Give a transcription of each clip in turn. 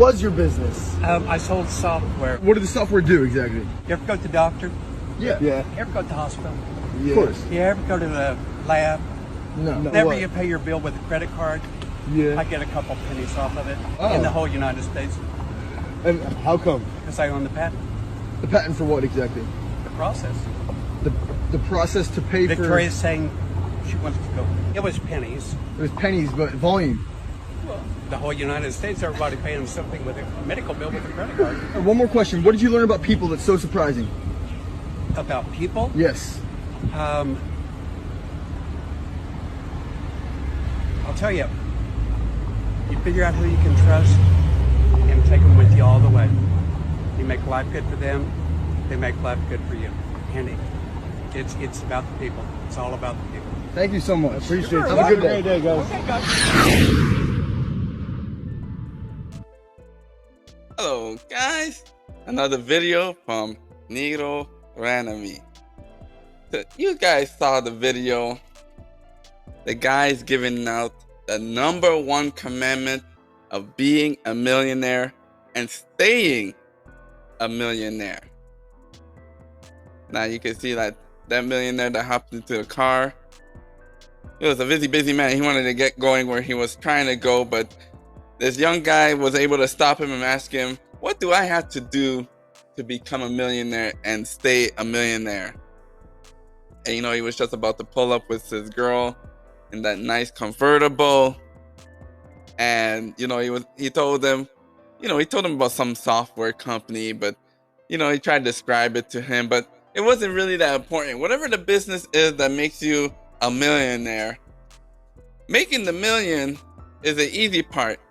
was your business? I sold software. What did the software do exactly? You ever go to the doctor? Yeah. You ever go to the hospital? Yeah. Of course. You ever go to the lab? No. Whenever What? you pay your bill with a credit card, Yeah. I get a couple pennies off of it Oh. in the whole United States And how come? because I own the patent. The patent for what exactly? The process. The process to pay Victoria's saying she wants to go. It was pennies. for. It was pennies, but volume. The whole United States, everybody paying them something with a medical bill with a credit card. One more question. What did you learn about people that's so surprising? About people, Yes. I'll tell you, you figure out who you can trust and take them with you all the way. You make life good for them, they make life good for you. And it's about the people. It's all about the people. Thank you so much. Appreciate it. Sure, Have a good welcome. day, guys. Okay, guys. Hello guys, another video from Nero Ranami. So you guys saw the video. The guy's giving out the #1 commandment of being a millionaire and staying a millionaire. Now you can see that millionaire that hopped into the car. He was a busy man. He wanted to get going where he was trying to go, but this young guy was able to stop him and ask him, what do I have to do to become a millionaire and stay a millionaire? And he was just about to pull up with his girl in that nice convertible. And he told him about some software company, but he tried to describe it to him, but it wasn't really that important. Whatever the business is that makes you a millionaire, making the million is the easy part.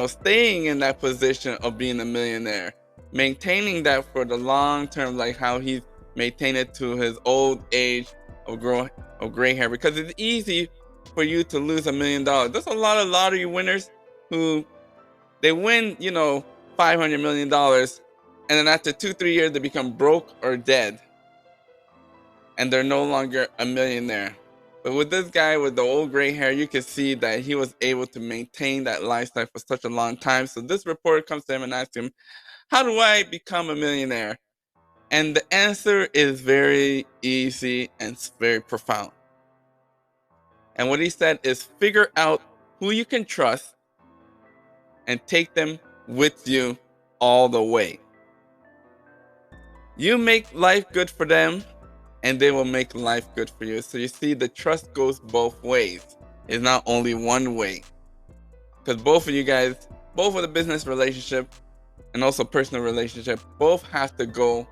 Staying in that position of being a millionaire, maintaining that for the long term, like how he's maintained it to his old age of gray hair, because it's easy for you to lose $1 million. There's a lot of lottery winners who they win, $500 million, and then after 2-3 years they become broke or dead, and they're no longer a millionaire. But with this guy with the old gray hair, you can see that he was able to maintain that lifestyle for such a long time. So this reporter comes to him and asks him, how do I become a millionaire? And the answer is very easy and very profound. And what he said is figure out who you can trust and take them with you all the way. You make life good for them, and they will make life good for you. So you see, the trust goes both ways. It's not only one way. Because both of you guys, both of the business relationship and also personal relationship, both have to go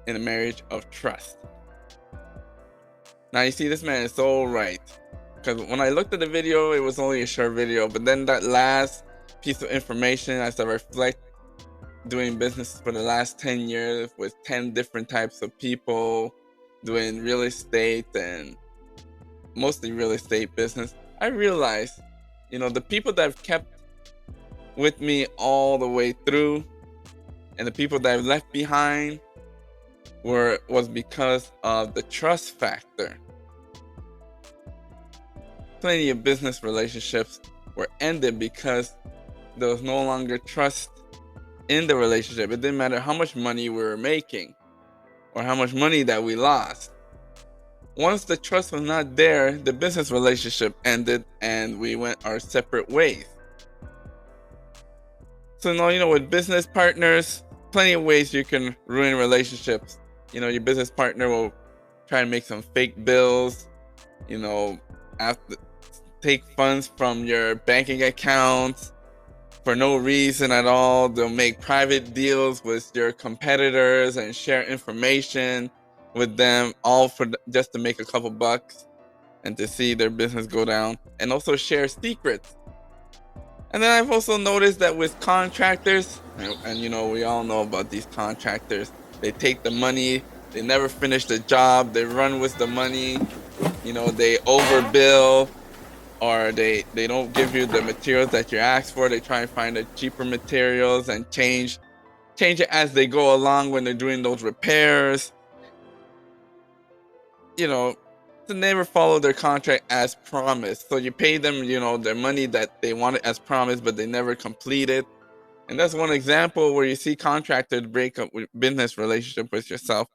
in a marriage of trust. Now you see, this man is so right. Because when I looked at the video, it was only a short video. But then that last piece of information, as I reflect doing business for the last 10 years with 10 different types of people, doing real estate and mostly real estate business, I realized, the people that have kept with me all the way through and the people that I've left behind was because of the trust factor. Plenty of business relationships were ended because there was no longer trust in the relationship. It didn't matter how much money we were making or how much money that we lost. Once the trust was not there, the business relationship ended and we went our separate ways. So now, with business partners, plenty of ways you can ruin relationships. Your business partner will try to make some fake bills, after take funds from your banking accounts for no reason at all. They'll make private deals with your competitors and share information with them, all for just to make a couple bucks and to see their business go down, and also share secrets. And then I've also noticed that with contractors, and we all know about these contractors, they take the money, they never finish the job, they run with the money, they overbill, or they don't give you the materials that you asked for. They try and find the cheaper materials and change it as they go along when they're doing those repairs. So to never follow their contract as promised. So you pay them, their money that they wanted as promised, but they never complete it. And that's one example where you see contractors break up with business relationship with yourself.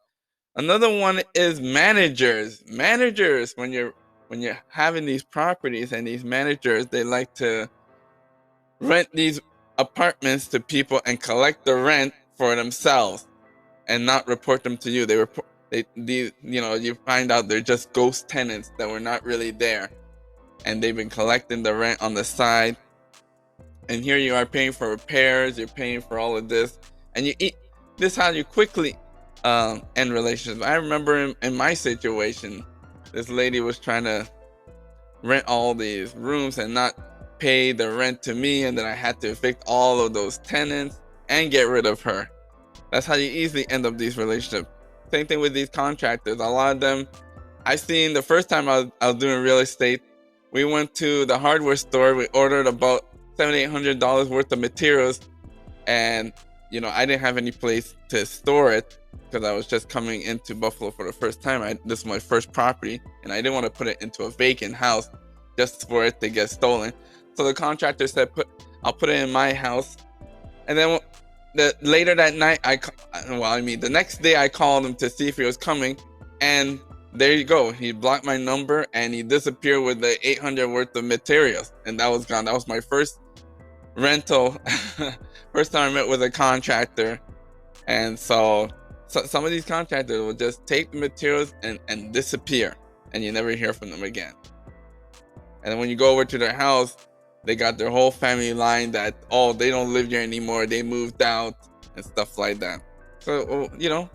Another one is managers. Managers, when you're having these properties, and these managers, they like to rent these apartments to people and collect the rent for themselves and not report them to you. You find out they're just ghost tenants that were not really there, and they've been collecting the rent on the side. And here you are paying for repairs, you're paying for all of this, and this is how you quickly end relationships. I remember in my situation, this lady was trying to rent all these rooms and not pay the rent to me, and then I had to evict all of those tenants and get rid of her. That's how you easily end up these relationships. Same thing with these contractors. A lot of them, I seen the first time I was doing real estate, we went to the hardware store, we ordered about $700-800 worth of materials, and I didn't have any place to store it because I was just coming into Buffalo for the first time. This was my first property, and I didn't want to put it into a vacant house just for it to get stolen. So the contractor said, I'll put it in my house. And then later that night, the next day I called him to see if he was coming, and there you go. He blocked my number and he disappeared with the $800 worth of materials, and that was gone. That was my first rental. First time I met with a contractor. And so some of these contractors will just take the materials and disappear, and you never hear from them again. And then when you go over to their house, they got their whole family line that, they don't live here anymore, they moved out and stuff like that. So you don't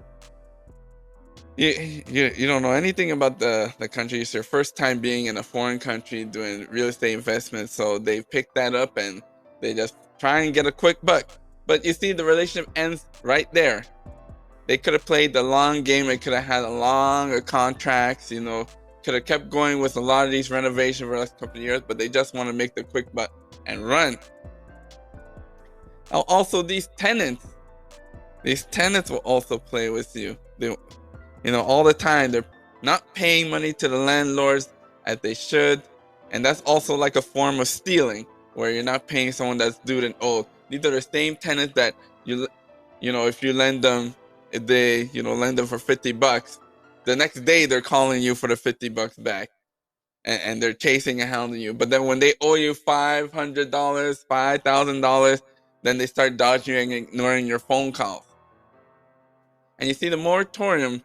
know anything about the country. It's your first time being in a foreign country doing real estate investments, so they pick that up and they just try and get a quick buck. But you see, the relationship ends right there. They could have played the long game. They could have had longer contracts, could have kept going with a lot of these renovations for the last couple of years, but they just want to make the quick buck and run. Now, also, these tenants will also play with you. All the time, they're not paying money to the landlords as they should. And that's also like a form of stealing, where you're not paying someone that's due and owed. These are the same tenants that if you lend them, if they, lend them for $50, the next day they're calling you for the $50 back, and they're chasing and hounding you. But then when they owe you $500, $5,000, then they start dodging and ignoring your phone calls. And you see, the moratorium,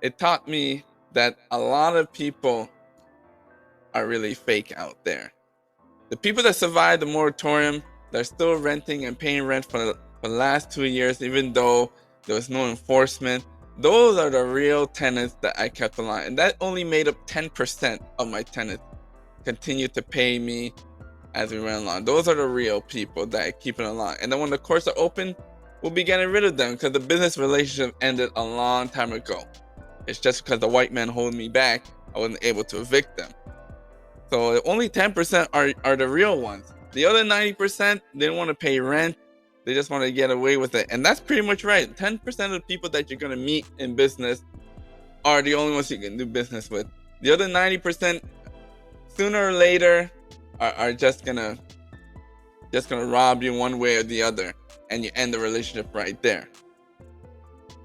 it taught me that a lot of people are really fake out there. The people that survived the moratorium, they're still renting and paying rent for the last 2 years, even though there was no enforcement. Those are the real tenants that I kept alive. And that only made up 10% of my tenants continued to pay me as we ran along. Those are the real people that I keep it alive. And then when the courts are open, we'll be getting rid of them, because the business relationship ended a long time ago. It's just because the white man holding me back, I wasn't able to evict them. So only 10% are the real ones. The other 90%, they don't want to pay rent. They just want to get away with it. And that's pretty much right. 10% of the people that you're going to meet in business are the only ones you can do business with. The other 90%, sooner or later, are just gonna rob you one way or the other, and you end the relationship right there.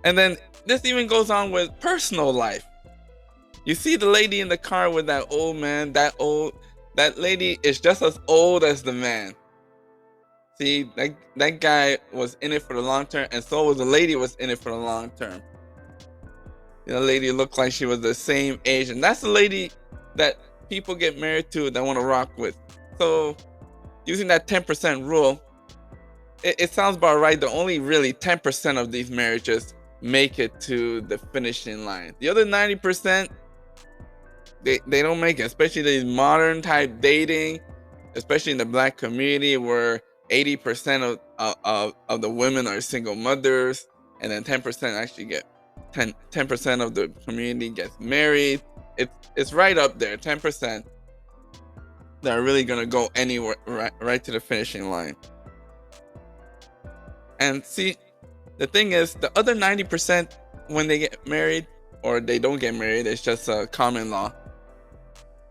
And then this even goes on with personal life. You see the lady in the car with that old man, that lady is just as old as the man. See, that guy was in it for the long term, and so was the lady was in it for the long term. The lady looked like she was the same age, and that's the lady that people get married to that want to rock with. So using that 10% rule, it sounds about right that only really 10% of these marriages make it to the finishing line. The other 90%, they don't make it, especially these modern type dating, especially in the Black community, where 80% of the women are single mothers, and then 10% actually get 10% of the community gets married. It's right up there, 10% that are really gonna go anywhere, right to the finishing line. And see, the thing is, the other 90%, when they get married or they don't get married, it's just a common law.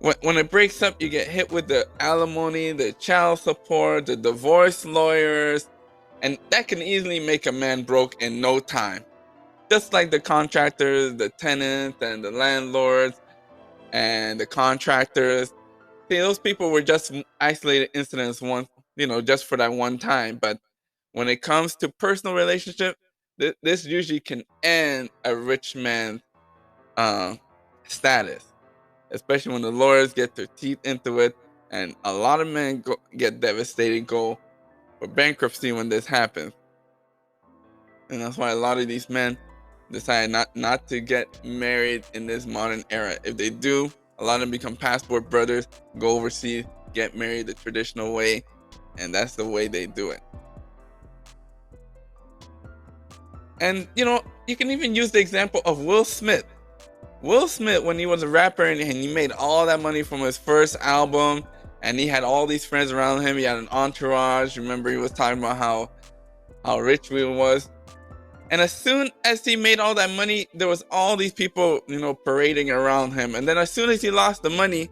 When it breaks up, you get hit with the alimony, the child support, the divorce lawyers, and that can easily make a man broke in no time. Just like the contractors, the tenants, and the landlords, and the contractors. See, those people were just isolated incidents once, just for that one time. But when it comes to personal relationship, this usually can end a rich man's uh, status, especially when the lawyers get their teeth into it, and a lot of men get devastated, go for bankruptcy when this happens. And that's why a lot of these men decide not to get married in this modern era. If they do, a lot of them become passport brothers, go overseas, get married the traditional way, and that's the way they do it. And you can even use the example of Will Smith. Will Smith, when he was a rapper and he made all that money from his first album, and he had all these friends around him, he had an entourage. Remember, he was talking about how rich he was. And as soon as he made all that money, there was all these people, parading around him. And then as soon as he lost the money,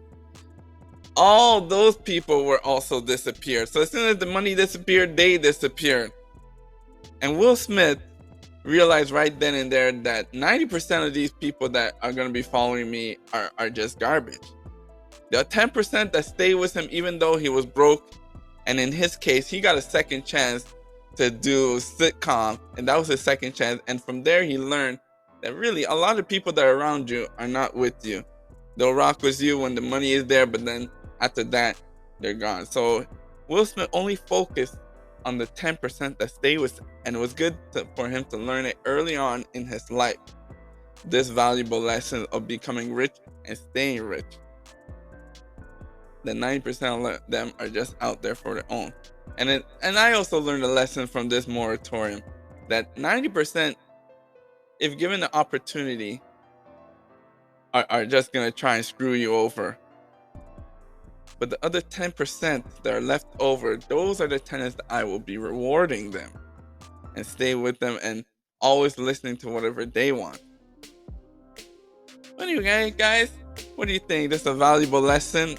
all those people were also disappeared. So as soon as the money disappeared, they disappeared. And Will Smith realized right then and there that 90% of these people that are going to be following me are just garbage. The 10% that stay with him even though he was broke, and in his case, he got a second chance to do sitcom, and that was his second chance. And from there, he learned that really a lot of people that are around you are not with you. They'll rock with you when the money is there, but then after that, they're gone. So Will Smith only focused on the 10% that stay with him, and it was good for him to learn it early on in his life. This valuable lesson of becoming rich and staying rich. The 90% of them are just out there for their own. And I also learned a lesson from this moratorium that 90%, if given the opportunity, are just going to try and screw you over. But the other 10% that are left over, those are the tenants that I will be rewarding them and stay with them and always listening to whatever they want. Anyway, guys, what do you think? This is a valuable lesson.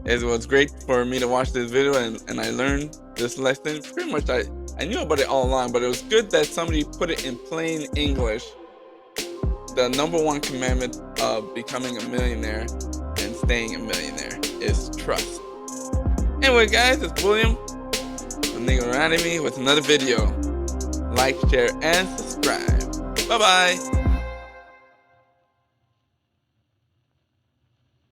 It was great for me to watch this video and I learned this lesson. Pretty much I knew about it all along, but it was good that somebody put it in plain English. The number one commandment of becoming a millionaire and staying a millionaire is trust. Anyway, guys, it's William from Millionaire with another video. Like, share, and subscribe. Bye-bye.